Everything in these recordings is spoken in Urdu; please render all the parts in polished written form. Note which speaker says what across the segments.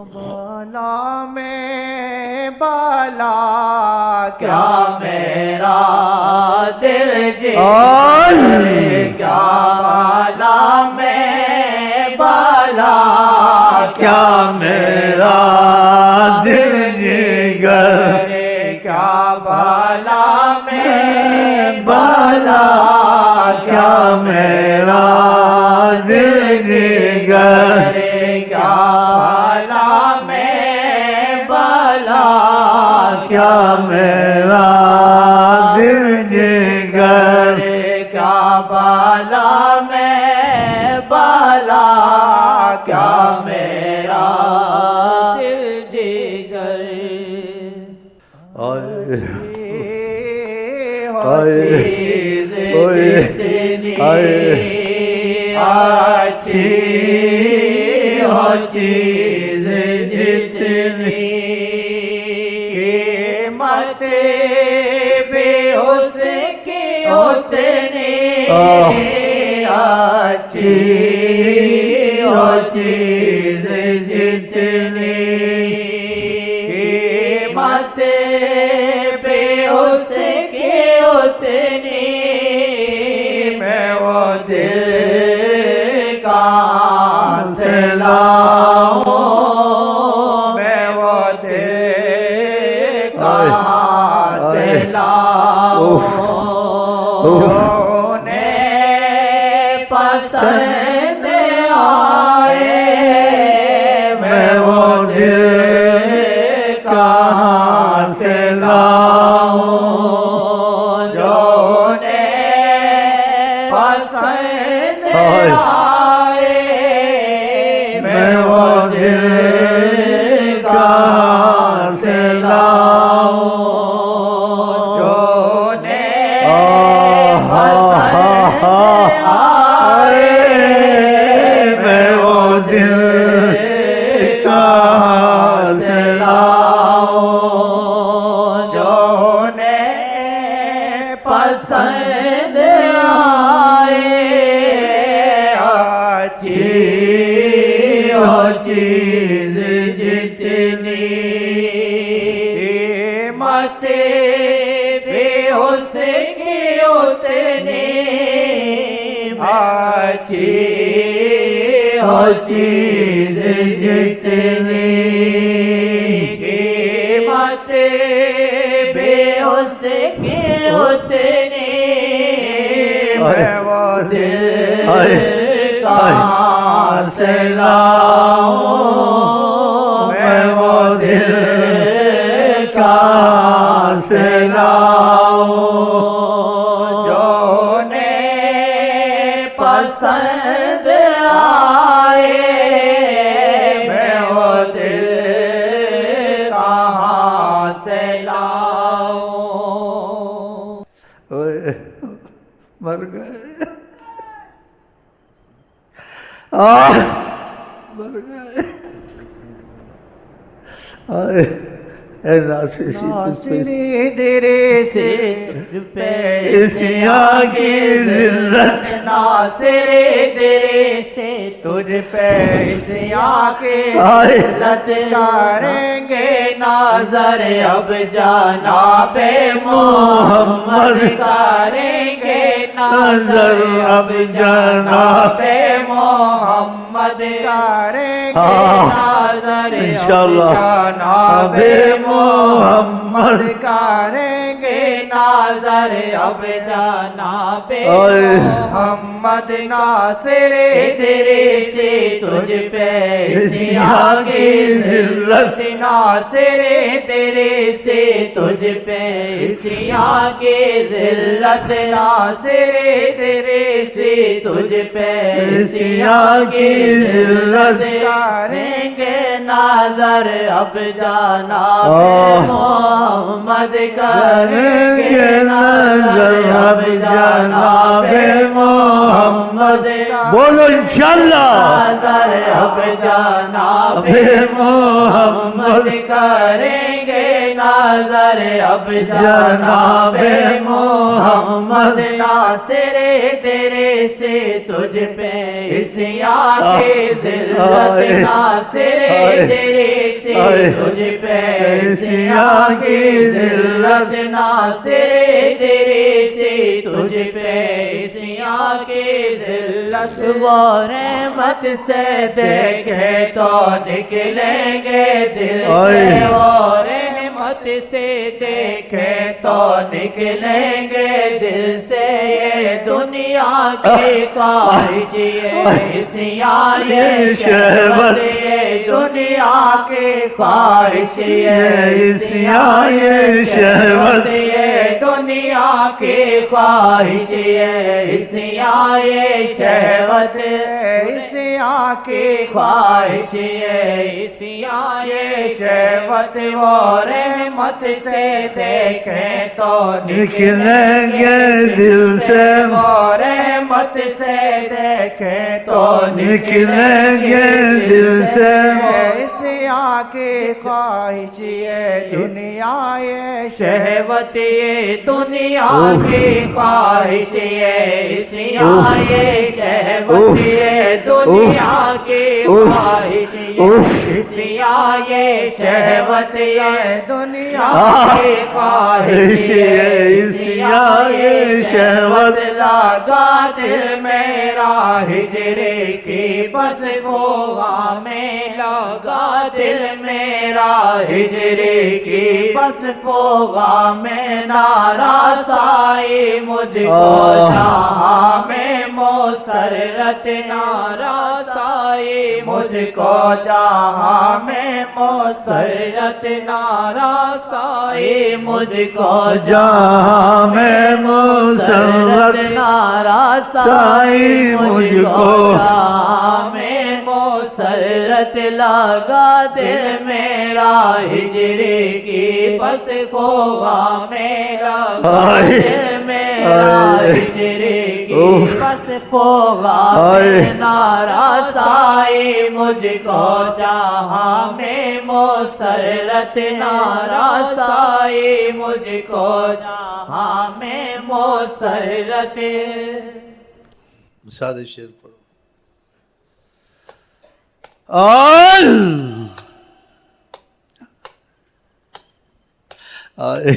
Speaker 1: بالا میں بالا کیا
Speaker 2: میرا دل جی کیا بالا میں بالا
Speaker 3: کیا میرا دل جگر
Speaker 2: کیا بالا میں بالا
Speaker 3: کیا میرا دل جگر
Speaker 2: کیا بالا میں بالا
Speaker 3: کیا میرا دل جگر
Speaker 2: کیا بالا میں بالا کیا میرا دل جگر چیز جتنی اچھی ہو چیز جتنی قیمت بھی اس کی اتنی اچھی ہو چیز جتنی قیمت بھی اس کی اتنی میں وہ دل کہاں سے لاؤں میں وہ دل کہاں سے لاؤں انہیں پسند آئے میں وہ دل کہاں سے لاؤں جو انہیں پسند آئے میں وہ دل کہاں سے لاؤں جو انہیں پسند آئے
Speaker 3: میں وہ دل
Speaker 2: کہاں سے لاؤں جو انہیں پسند آئے اچھی ہو چیز جتنی قیمت بھی اس کی اتنی اچھی ہو چیز جتنی قیمت بھی اس کی اتنی میں وہ دل کہاں سے لاؤں میں وہ دل کہاں سے لاؤں جو انہیں پسند آئے میں وہ دل کہاں سے لاؤں
Speaker 3: مر گئے مر گئے اے
Speaker 1: ناصری درے سے
Speaker 3: پیسیاں کی ذلت
Speaker 2: ناصری درے سے تجھ پیسیاں کی ذلت کریں گے ناظر اب جناب محمد کریں گے ناظر اب جناب محمد کریں گے ناظر
Speaker 3: انشاءاللہ
Speaker 2: جناب محمد کریں گے ناظر اب جناب محمد ناصر درے سے تجھ پیسیاں کی ذلت ناصر درے سے تجھ پیسیاں کی ذلت ناصر درے سے تجھ پیسیاں کی ذلت کریں گے ناظر اب جناب محمد کریں گے ناظر اب جناب محمد
Speaker 3: بولو انشاءاللہ
Speaker 2: ناظر اب جناب محمد کریں گے ناظر اب جناب محمد ناصر تیرے سے تجھ پہ عصیاں کی ذلت ناصر تیرے سے تجھ پہ عصیاں کی ذلت ناصر تیرے سے تجھ پہ عصیاں کی ذلت وہ رحمت سے دیکھے تو نکلیں گے دل سے وہ رحمت سے دیکھے تو نکلیں گے دل سے یہ دنیا کی خواہش یہ عصیاں یہ شہوت یہ دنیا کی خواہش یہ عصیاں یہ شہوت یہ دنیا کی خواہش یہ عصیاں یہ شہوت
Speaker 1: عصیاں کی
Speaker 2: خواہش یہ عصیاں یہ شہوت وہ رحمت سے دیکھیں تو
Speaker 3: نکلیں گے دل سے
Speaker 2: وہ رحمت سے دیکھیں تو
Speaker 3: نکلیں گے دل سے
Speaker 1: عصیاں کی خواہش یہ دنیا یہ
Speaker 2: شہوت یہ دنیا کی خواہش یہ عصیاں یہ شہوت یہ دنیا کی خواہش یہ عصیاں یہ شہوت یہ دنیا کی خواہش یہ عصیاں یہ شہوت لگا دل میرا ہجرے کی بس فوغا میں لگا دل میرا ہجرے کی بس فوغا میں ناراسائی مجھ کو جہاں میں مسرت ناراسائی مجھ کو جہاں میں مسرت ناراسائی مجھ کو
Speaker 3: جہاں میں مسرت
Speaker 2: ناراسائی مجھ کو جہاں میں مسرت لگا دل میرا ہجرے کی بس فوغا میں لگا دل میرا ہجرے کی بس فوغا میں ناراسائی مجھ کو جہاں میں مسرت ناراسائی مجھ کو جہاں میں مسرت
Speaker 3: سارے شعر پڑھو آئے آئے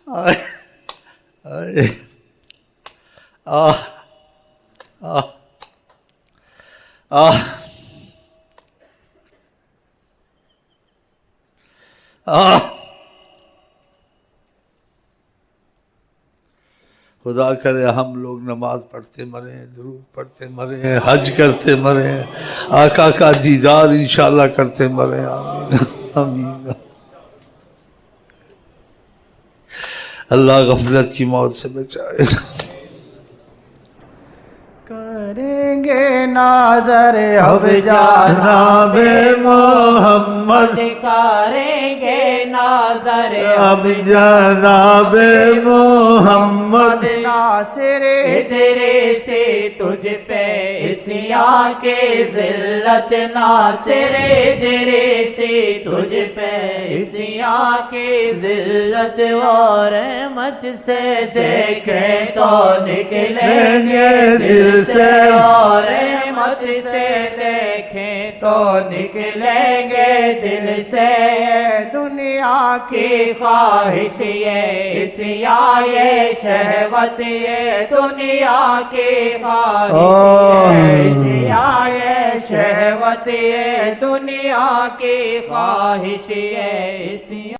Speaker 3: آئے آئے آہ آہ آہ آہ خدا کرے ہم لوگ نماز پڑھتے مریں درود پڑھتے مریں حج کرتے مریں آقا کا دیدار انشاءاللہ کرتے مریں آمین آمین اللہ غفلت کی موت سے بچائے
Speaker 1: کریں گے ناظر اب
Speaker 3: جناب محمد
Speaker 2: کریں گے ناظر
Speaker 3: اب جناب محمد
Speaker 1: ناصر
Speaker 2: تیرے سے تجھ پہ عصیاں کی ذلت ناصر تیرے سے تجھ پہ عصیاں کی ذلت و رحمت سے دیکھیں تو نکلیں گے دل سے اور رحمت سے دیکھیں تو نکلیں گے دل سے
Speaker 1: دنیا
Speaker 2: کی خواہش یہ عصیاں یہ شہوت یہ دنیا کی خواہش یہ عصیاں یہ شہوت یہ دنیا کی خواہش یہ عصیاں